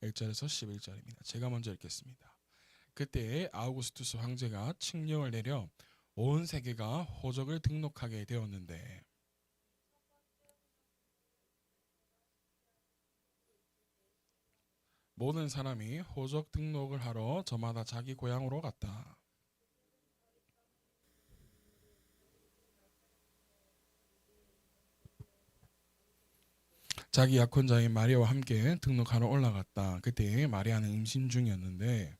1절에서 11절입니다. 제가 먼저 읽겠습니다. 그때 아우구스투스 황제가 칙령을 내려 온 세계가 호적을 등록하게 되었는데 모든 사람이 호적 등록을 하러 저마다 자기 고향으로 갔다. 자기 약혼자인 마리아와 함께 등록하러 올라갔다. 그때 마리아는 임신 중이었는데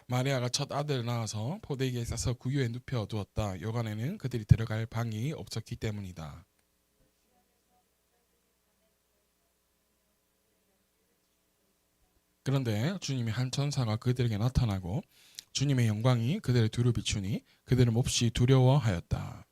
마리아가 첫 아들을 낳아서 포대기에 싸서 구유에 눕혀 두었다. 요간에는 그들이 들어갈 방이 없었기 때문이다. 그런데 주님의 한 천사가 그들에게 나타나고 주님의 영광이 그들의 뒤로 비추니 그들은 몹시 두려워하였다.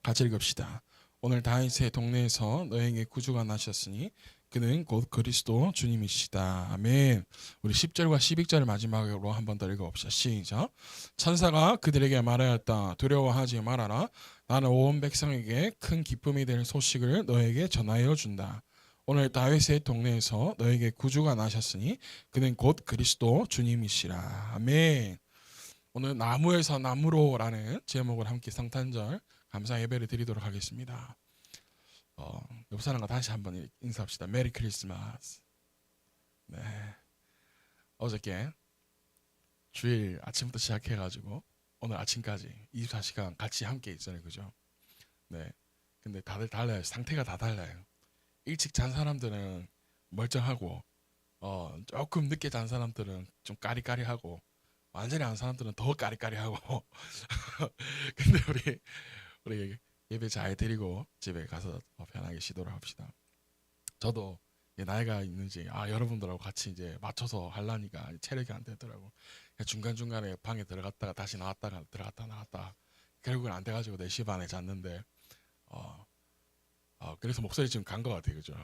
같이 읽읍시다. 오늘 다윗의 동네에서 너에게 구주가 나셨으니 그는 곧 그리스도 주님이시다. 아멘. 우리 10절과 12절 마지막으로 한 번 더 읽어봅시다. 시작. 천사가 그들에게 말하였다. 두려워하지 말아라. 나는 온 백성에게 큰 기쁨이 될 소식을 너에게 전하여 준다. 오늘 다윗의 동네에서 너에게 구주가 나셨으니 그는 곧 그리스도 주님이시라. 아멘. 오늘 나무에서 나무로라는 제목을 함께 성탄절 감사 예배를 드리도록 하겠습니다. 옆 사람과 다시 한번 인사합시다. 메리 크리스마스. 네. 어저께 주일 아침부터 시작해가지고 오늘 아침까지 24시간 같이 함께 있잖아요, 그죠? 네. 근데 다들 달라요. 상태가 다 달라요. 일찍 잔 사람들은 멀쩡하고, 조금 늦게 잔 사람들은 좀 까리까리하고, 완전히 안 사람들은 더 까리까리하고. 근데 우리 예배 잘 드리고 집에 가서 편하게 쉬도록 합시다. 저도 나이가 있는지 여러분들하고 같이 이제 맞춰서 하려니까 체력이 안 되더라고. 중간중간에 방에 들어갔다가 다시 나왔다가 들어갔다 나왔다 결국은 안 돼가지고 4시 반에 잤는데 그래서 목소리 지금 간 것 같아요, 그죠?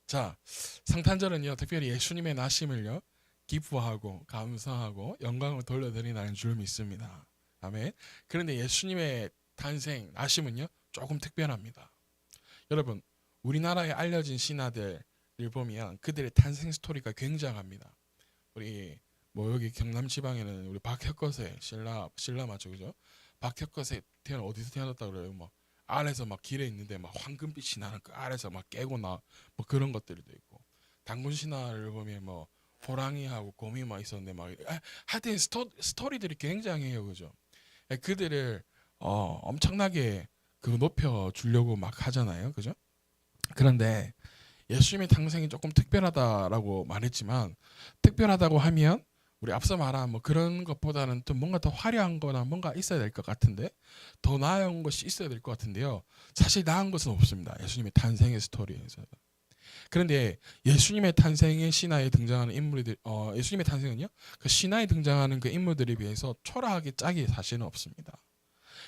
자, 성탄절은요 특별히 예수님의 나심을요 기뻐하고 감사하고 영광을 돌려드리는 줄 믿습니다. 아멘. 그런데 예수님의 탄생, 나심은요 조금 특별합니다. 여러분, 우리나라에 알려진 신화들을 보면 그들의 탄생 스토리가 굉장합니다. 우리 여기 경남 지방에는 우리 박혁거세 신라 맞죠, 그죠? 박혁거세 어디서 태어났다 그래요? 뭐 아래서 막 길에 있는데 막 황금빛이 나는 그 아래서 막 깨고 나 뭐 그런 것들도 있고, 단군 신화를 보면 뭐 호랑이하고 곰이 막 있었는데 막 하여튼 스토리들이 굉장해요, 그죠? 그들을 엄청나게 높여 주려고 막 하잖아요, 그죠? 그런데 예수님의 탄생이 조금 특별하다라고 말했지만, 특별하다고 하면 우리 앞서 말한 뭐 그런 것보다는 좀 뭔가 더 화려한 거나 뭔가 있어야 될 것 같은데, 더 나은 것이 있어야 될 것 같은데요, 사실 나은 것은 없습니다, 예수님의 탄생의 스토리에서. 그런데 예수님의 탄생의 신화에 등장하는 인물들, 예수님의 탄생은요 그 신화에 등장하는 그 인물들에 비해서 초라하게 짝이 사실은 없습니다.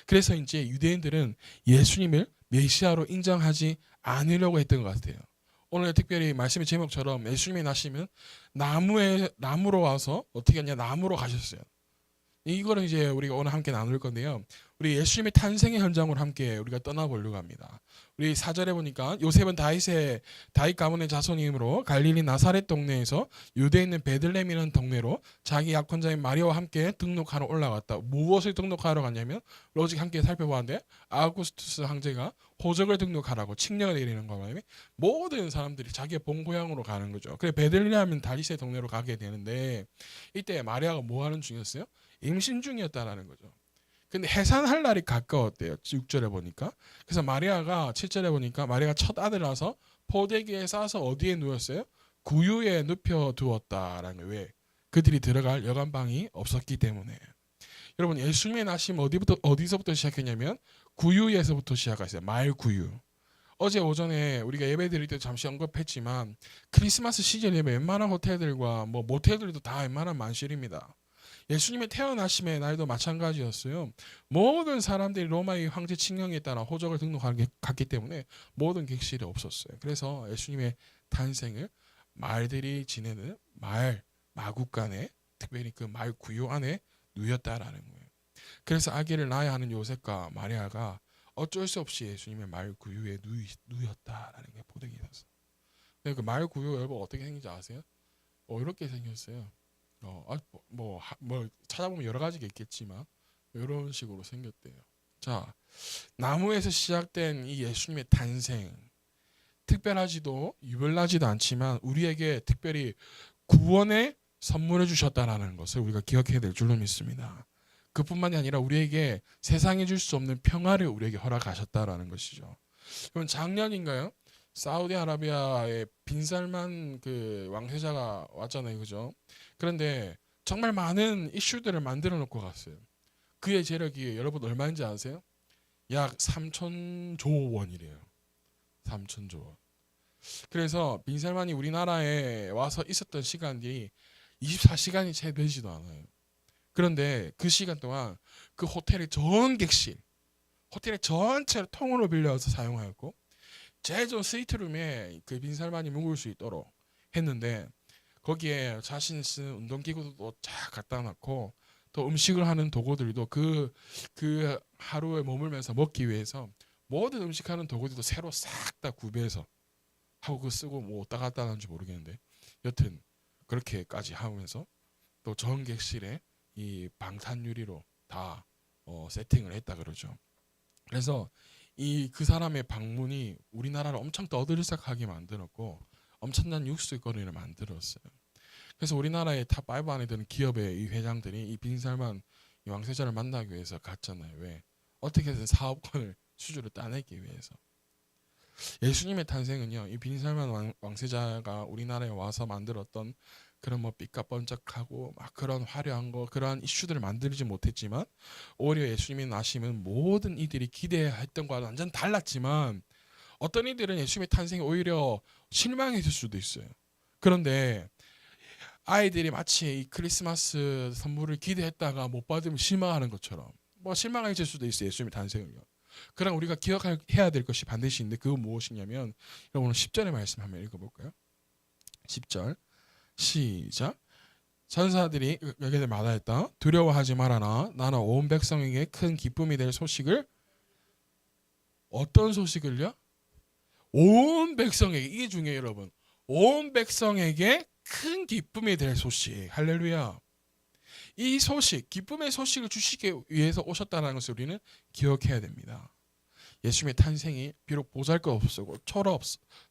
그래서 이제 유대인들은 예수님을 메시아로 인정하지 않으려고 했던 것 같아요. 오늘 특별히 말씀의 제목처럼 예수님이 나시면 나무로 와서 어떻게 하냐, 나무로 가셨어요. 이거를 이제 우리가 오늘 함께 나눌 건데요. 우리 예수님의 탄생의 현장으로 함께 우리가 떠나보려고 합니다. 우리 4절에 보니까 요셉은 다윗 가문의 자손이므로 갈릴리 나사렛 동네에서 유대에 있는 베들레헴이라는 동네로 자기 약혼자인 마리아와 함께 등록하러 올라갔다. 무엇을 등록하러 갔냐면 로직 함께 살펴보았는데 아우구스투스 황제가 호적을 등록하라고 칙령을 내리는 거예요. 모든 사람들이 자기의 본고향으로 가는 거죠. 그래 베들레헴은 다윗의 동네로 가게 되는데, 이때 마리아가 뭐 하는 중이었어요? 임신 중이었다라는 거죠. 근데 해산할 날이 가까웠대요. 6절에 보니까. 그래서 마리아가 7절에 보니까 마리아가 첫 아들을 낳아서 포대기에 싸서 어디에 누웠어요? 구유에 눕혀 두었다라는 거예요. 왜? 그들이 들어갈 여간방이 없었기 때문에. 여러분, 예수님의 나심 어디서부터 시작했냐면 구유에서부터 시작했어요. 말구유. 어제 오전에 우리가 예배 드릴 때 잠시 언급했지만 크리스마스 시즌에 웬만한 호텔들과 뭐 모텔들도 다 웬만한 만실입니다. 예수님의 태어나심의 날도 마찬가지였어요. 모든 사람들이 로마의 황제 칙령에 따라 호적을 등록하기 때문에 모든 객실이 없었어요. 그래서 예수님의 탄생을 말들이 지내는 마구간에 특별히 그 말 구유 안에 누였다라는 거예요. 그래서 아기를 낳아야 하는 요셉과 마리아가 어쩔 수 없이 예수님의 말 구유에 누였다라는 게 보도기 있었어. 그 말 구유 여러분 어떻게 생긴지 아세요? 이렇게 생겼어요. 뭐 찾아보면 여러 가지가 있겠지만 이런 식으로 생겼대요. 자, 나무에서 시작된 이 예수님의 탄생, 특별하지도 유별나지도 않지만 우리에게 특별히 구원의 선물을 주셨다라는 것을 우리가 기억해야 될 줄로 믿습니다. 그뿐만이 아니라 우리에게 세상에 줄 수 없는 평화를 우리에게 허락하셨다라는 것이죠. 그럼 작년인가요? 사우디아라비아의 빈살만 그 왕세자가 왔잖아요, 그죠? 그런데 정말 많은 이슈들을 만들어 놓고 갔어요. 그의 재력이 여러분 얼마인지 아세요? 약 3천조 원이래요. 3천조 원. 그래서 빈살만이 우리나라에 와서 있었던 시간이 24시간이 채 되지도 않아요. 그런데 그 시간 동안 그 호텔의 호텔의 전체를 통으로 빌려서 사용하였고 제일 좋은 스위트룸에 그 빈살만이 묵을 수 있도록 했는데 거기에 자신이 쓰는 운동기구도 쫙 갖다 놨고 또 음식을 하는 도구들도 그 하루에 머물면서 먹기 위해서 모든 음식하는 도구들도 새로 싹 다 구비해서 하고 그 쓰고 뭐 어디다 갖다 놨는지 모르겠는데 여튼 그렇게까지 하면서 또 전객실에 이 방탄 유리로 다 세팅을 했다 그러죠. 그래서 그 사람의 방문이 우리나라를 엄청 떠들썩하게 만들었고 엄청난 뉴스거리를 만들었어요. 그래서 우리나라의 탑5 안에 드는 기업의 이 회장들이 이 빈살만 이 왕세자를 만나기 위해서 갔잖아요. 왜? 어떻게든 사업권을 수주를 따내기 위해서. 예수님의 탄생은요, 이 빈살만 왕세자가 우리나라에 와서 만들었던 그런 뭐 삐까번쩍하고 막 그런 화려한 거 그러한 이슈들을 만들지 못했지만 오히려 예수님의 나심은 모든 이들이 기대했던 것과 완전 달랐지만 어떤 이들은 예수님의 탄생이 오히려 실망했을 수도 있어요. 그런데 아이들이 마치 이 크리스마스 선물을 기대했다가 못 받으면 실망하는 것처럼 뭐 실망했을 수도 있어요. 예수님의 탄생을요. 그럼 우리가 기억해야 될 것이 반드시 있는데 그건 무엇이냐면 여러분 10절의 말씀 한번 읽어볼까요? 10절 시작. 천사들이 여기에 말하였다. 두려워하지 말아라. 나는 온 백성에게 큰 기쁨이 될 소식을 어떤 소식을요? 온 백성에게 이게 중요해요 여러분. 온 백성에게 큰 기쁨이 될 소식. 할렐루야. 이 소식 기쁨의 소식을 주시기 위해서 오셨다는 것을 우리는 기억해야 됩니다. 예수님의 탄생이 비록 보잘것없고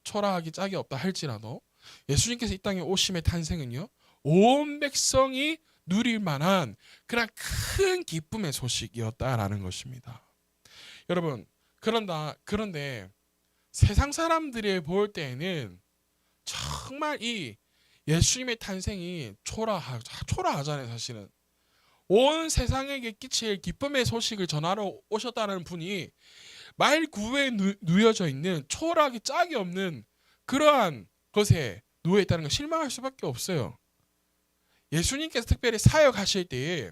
초라하기 짝이 없다 할지라도 예수님께서 이 땅에 오심의 탄생은요 온 백성이 누릴 만한 그런 큰 기쁨의 소식이었다라는 것입니다. 여러분 그런데 세상 사람들이 볼 때에는 정말 이 예수님의 탄생이 초라하잖아요. 사실은 온 세상에게 끼칠 기쁨의 소식을 전하러 오셨다는 분이 말 구에 누여져 있는 초라하기 짝이 없는 그러한 것에 누워 있다는 걸 실망할 수밖에 없어요. 예수님께서 특별히 사역하실 때에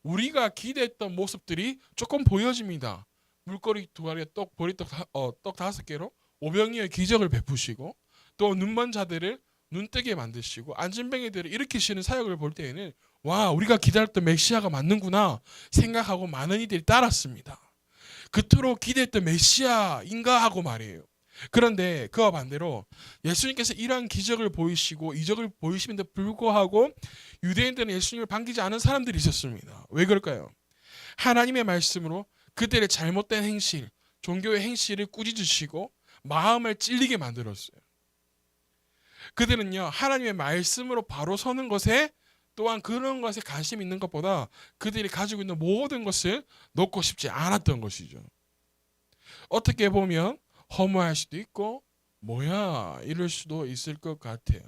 우리가 기대했던 모습들이 조금 보여집니다. 물거리 2가리에 보리떡 5개로 오병이어의 기적을 베푸시고 또 눈먼 자들을 눈뜨게 만드시고 안진뱅이들을 일으키시는 사역을 볼 때에는 와 우리가 기다렸던 메시아가 맞는구나 생각하고 많은 이들이 따랐습니다. 그토록 기대했던 메시아인가 하고 말이에요. 그런데 그와 반대로 예수님께서 이러한 기적을 보이시고 이적을 보이심에도 불구하고 유대인들은 예수님을 반기지 않은 사람들이 있었습니다. 왜 그럴까요? 하나님의 말씀으로 그들의 잘못된 행실, 종교의 행실을 꾸짖으시고 마음을 찔리게 만들었어요. 그들은요 하나님의 말씀으로 바로 서는 것에 또한 그런 것에 관심 있는 것보다 그들이 가지고 있는 모든 것을 놓고 싶지 않았던 것이죠. 어떻게 보면 허무할 수도 있고 뭐야 이럴 수도 있을 것 같아요.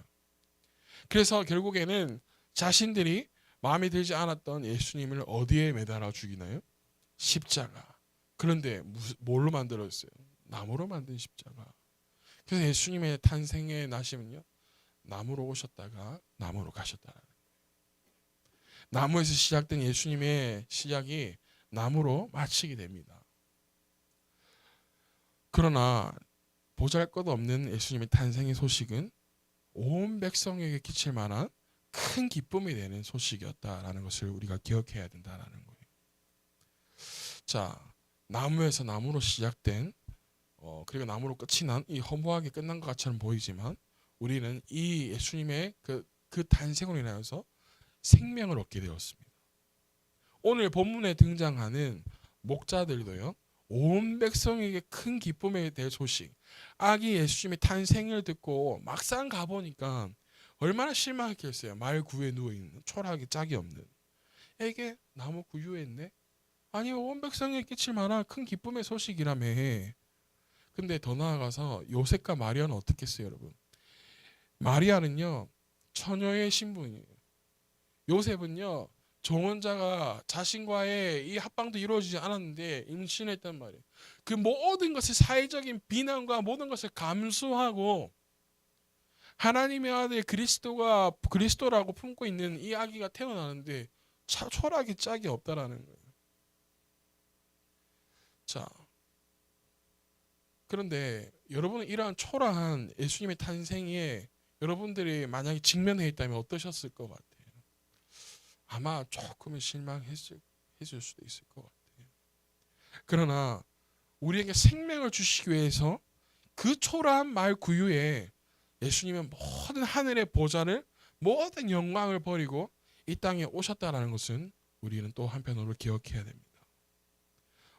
그래서 결국에는 자신들이 마음에 들지 않았던 예수님을 어디에 매달아 죽이나요? 십자가. 그런데 뭘로 만들었어요? 나무로 만든 십자가. 그래서 예수님의 탄생의 나심은요 나무로 오셨다가 나무로 가셨다. 나무에서 시작된 예수님의 시작이 나무로 마치게 됩니다. 그러나 보잘것없는 예수님의 탄생의 소식은 온 백성에게 끼칠 만한 큰 기쁨이 되는 소식이었다라는 것을 우리가 기억해야 된다라는 거예요. 자, 나무에서 나무로 시작된 그리고 나무로 끝이 난 이 허무하게 끝난 것 같처럼 보이지만 우리는 이 예수님의 그 탄생으로 인하여서 생명을 얻게 되었습니다. 오늘 본문에 등장하는 목자들도요, 온 백성에게 큰 기쁨에 대해 소식, 아기 예수님의 탄생을 듣고 막상 가보니까 얼마나 실망했겠어요. 말 구에 누워있는 초라하게 짝이 없는 에게 나무 구유에 있네. 아니 온 백성에 끼칠 만한 큰 기쁨의 소식이라며. 근데 더 나아가서 요셉과 마리아는 어떻겠어요, 여러분? 마리아는요 처녀의 신분이에요. 요셉은요 정혼자가 자신과의 이 합방도 이루어지지 않았는데 임신했단 말이에요. 그 모든 것을 사회적인 비난과 모든 것을 감수하고 하나님의 아들 그리스도라고 품고 있는 이 아기가 태어나는데 초라하게 짝이 없다라는 거예요. 자, 그런데 여러분은 이러한 초라한 예수님의 탄생에 여러분들이 만약에 직면해 있다면 어떠셨을 것 같아요? 아마 조금은 실망했을 수도 있을 것 같아요. 그러나 우리에게 생명을 주시기 위해서 그 초라한 말 구유에 예수님은 모든 하늘의 보좌를 모든 영광을 버리고 이 땅에 오셨다라는 것은 우리는 또 한편으로 기억해야 됩니다.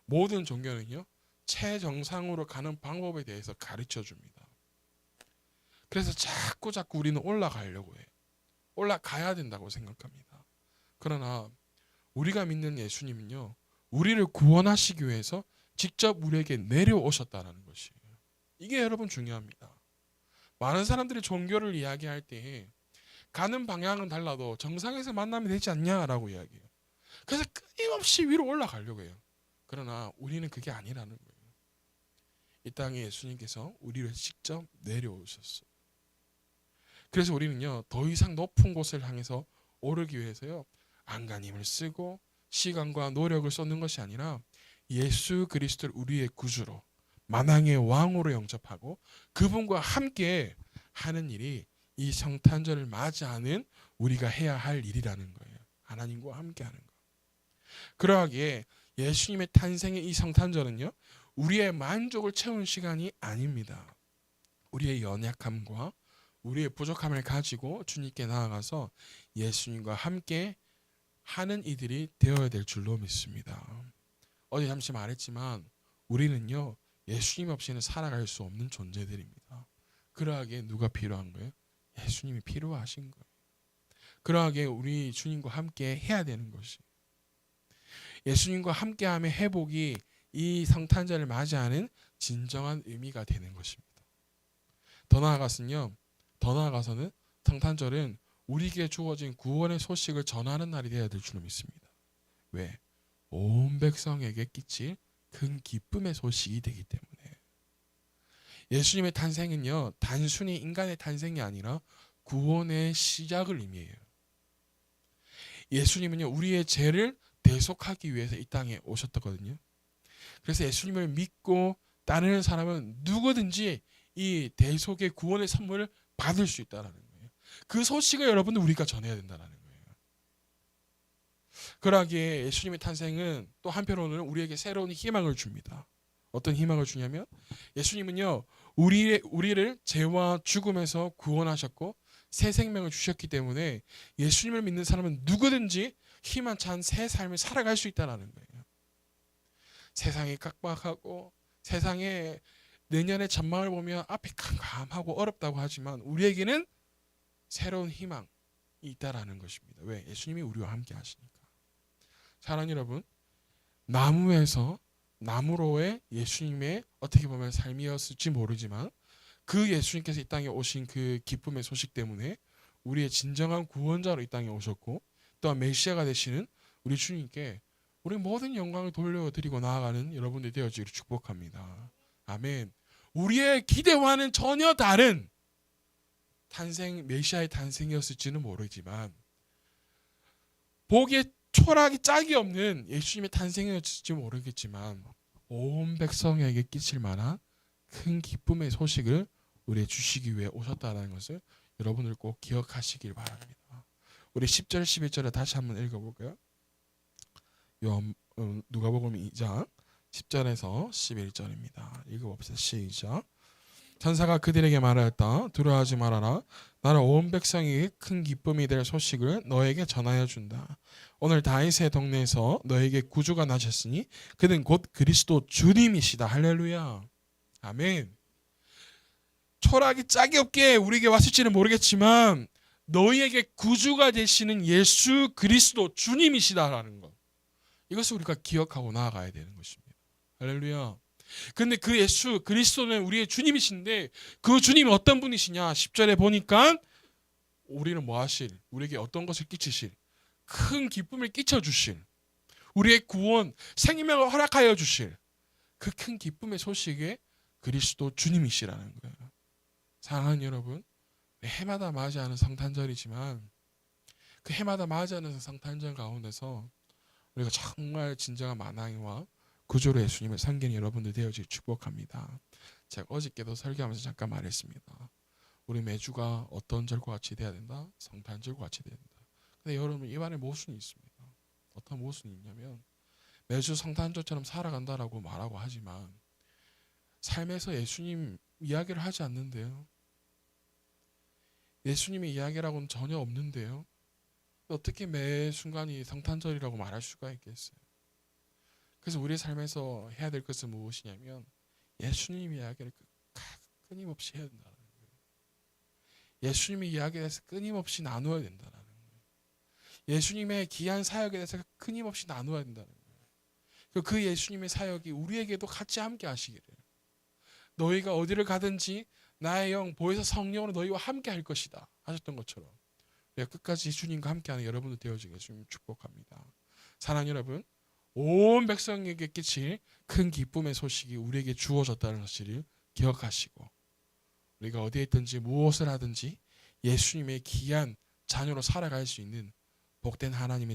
모든 종교는요 최정상으로 가는 방법에 대해서 가르쳐 줍니다. 그래서 자꾸 우리는 올라가려고 해요. 올라가야 된다고 생각합니다. 그러나 우리가 믿는 예수님은요 우리를 구원하시기 위해서 직접 우리에게 내려오셨다는 것이에요. 이게 여러분 중요합니다. 많은 사람들이 종교를 이야기할 때 가는 방향은 달라도 정상에서 만나면 되지 않냐라고 이야기해요. 그래서 끊임없이 위로 올라가려고 해요. 그러나 우리는 그게 아니라는 거예요. 이 땅에 예수님께서 우리를 직접 내려오셨어요. 그래서 우리는요 더 이상 높은 곳을 향해서 오르기 위해서요 안간힘을 쓰고 시간과 노력을 쏟는 것이 아니라 예수 그리스도를 우리의 구주로 만왕의 왕으로 영접하고 그분과 함께 하는 일이 이 성탄절을 맞이하는 우리가 해야 할 일이라는 거예요. 하나님과 함께 하는 거. 그러하기에 예수님의 탄생의 이 성탄절은요 우리의 만족을 채우는 시간이 아닙니다. 우리의 연약함과 우리의 부족함을 가지고 주님께 나아가서 예수님과 함께 하는 이들이 되어야 될 줄로 믿습니다. 어제 잠시 말했지만 우리는요 예수님 없이는 살아갈 수 없는 존재들입니다. 그러하기에 누가 필요한 거예요? 예수님이 필요하신 거예요. 그러하기에 우리 주님과 함께 해야 되는 것이 예수님과 함께함의 회복이 이 성탄절을 맞이하는 진정한 의미가 되는 것입니다. 더 나아가서는 성탄절은 우리에게 주어진 구원의 소식을 전하는 날이 되어야 될 줄로 믿습니다. 왜? 온 백성에게 끼칠 큰 기쁨의 소식이 되기 때문에. 예수님의 탄생은요 단순히 인간의 탄생이 아니라 구원의 시작을 의미해요. 예수님은요 우리의 죄를 대속하기 위해서 이 땅에 오셨거든요. 그래서 예수님을 믿고 따르는 사람은 누구든지 이 대속의 구원의 선물을 받을 수 있다는 거예요. 그 소식을 여러분들 우리가 전해야 된다는 거예요. 그러기에 예수님의 탄생은 또 한편으로는 우리에게 새로운 희망을 줍니다. 어떤 희망을 주냐면 예수님은요 우리를 죄와 죽음에서 구원하셨고 새 생명을 주셨기 때문에 예수님을 믿는 사람은 누구든지 희망찬 새 삶을 살아갈 수 있다는 거예요. 세상이 깍박하고 세상에 내년의 전망을 보면 앞이 캄캄하고 어렵다고 하지만 우리에게는 새로운 희망이 있다라는 것입니다. 왜? 예수님이 우리와 함께 하시니까. 사랑하는 여러분, 나무로의 예수님의 어떻게 보면 삶이었을지 모르지만 그 예수님께서 이 땅에 오신 그 기쁨의 소식 때문에 우리의 진정한 구원자로 이 땅에 오셨고 또한 메시아가 되시는 우리 주님께 우리 모든 영광을 돌려드리고 나아가는 여러분들이 되어지기를 축복합니다. 아멘. 우리의 기대와는 전혀 다른 메시아의 탄생이었을지는 모르지만 보기에 초라하기 짝이 없는 예수님의 탄생이었을지 모르겠지만 온 백성에게 끼칠 만한 큰 기쁨의 소식을 우리에 주시기 위해 오셨다는 것을 여러분들 꼭 기억하시길 바랍니다. 우리 10절 11절을 다시 한번 읽어볼까요? 누가복음 2장 10절에서 11절입니다. 읽어봅시다. 시작. 천사가 그들에게 말하였다. 두려워하지 말아라. 나는 온 백성이 큰 기쁨이 될 소식을 너에게 전하여 준다. 오늘 다윗의 동네에서 너에게 구주가 나셨으니 그는 곧 그리스도 주님이시다. 할렐루야. 아멘. 초락이 짝이 없게 우리에게 왔을지는 모르겠지만 너희에게 구주가 되시는 예수 그리스도 주님이시다라는 것, 이것을 우리가 기억하고 나아가야 되는 것입니다. 할렐루야. 근데 그 예수 그리스도는 우리의 주님이신데 그 주님이 어떤 분이시냐? 10절에 보니까 우리는 뭐 하실? 우리에게 어떤 것을 끼치실? 큰 기쁨을 끼쳐 주실, 우리의 구원, 생명을 허락하여 주실 그 큰 기쁨의 소식에 그리스도 주님이시라는 거예요. 사랑하는 여러분, 해마다 맞이하는 성탄절이지만 그 해마다 맞이하는 성탄절 가운데서 우리가 정말 진정한 만왕이와 구주로 예수님을 섬기는 여러분들 되어질 축복합니다. 제가 어저께도 설교하면서 잠깐 말했습니다. 우리 매주가 어떤 절과 같이 돼야 된다? 성탄절과 같이 돼야 된다. 근데 여러분, 이 말에 모순이 있습니다. 어떤 모순이 있냐면 매주 성탄절처럼 살아간다라고 말하고 하지만 삶에서 예수님 이야기를 하지 않는데요. 예수님의 이야기라고는 전혀 없는데요. 어떻게 매 순간이 성탄절이라고 말할 수가 있겠어요? 그래서 우리의 삶에서 해야 될 것은 무엇이냐면 예수님의 이야기를 끊임없이 해야 된다는 거예요. 예수님의 이야기에 대해서 끊임없이 나누어야 된다는 거예요. 예수님의 귀한 사역에 대해서 끊임없이 나누어야 된다는 거예요. 그 예수님의 사역이 우리에게도 같이 함께 하시기를, 너희가 어디를 가든지 나의 영 보혜사 성령으로 너희와 함께 할 것이다 하셨던 것처럼 우리가 끝까지 주님과 함께하는 여러분들 되어지게 주님 축복합니다. 사랑하는 여러분, 온 백성에게 끼칠 큰 기쁨의 소식이 우리에게 주어졌다는 사실을 기억하시고 우리가 어디에 있든지 무엇을 하든지 예수님의 귀한 자녀로 살아갈 수 있는 복된 하나님의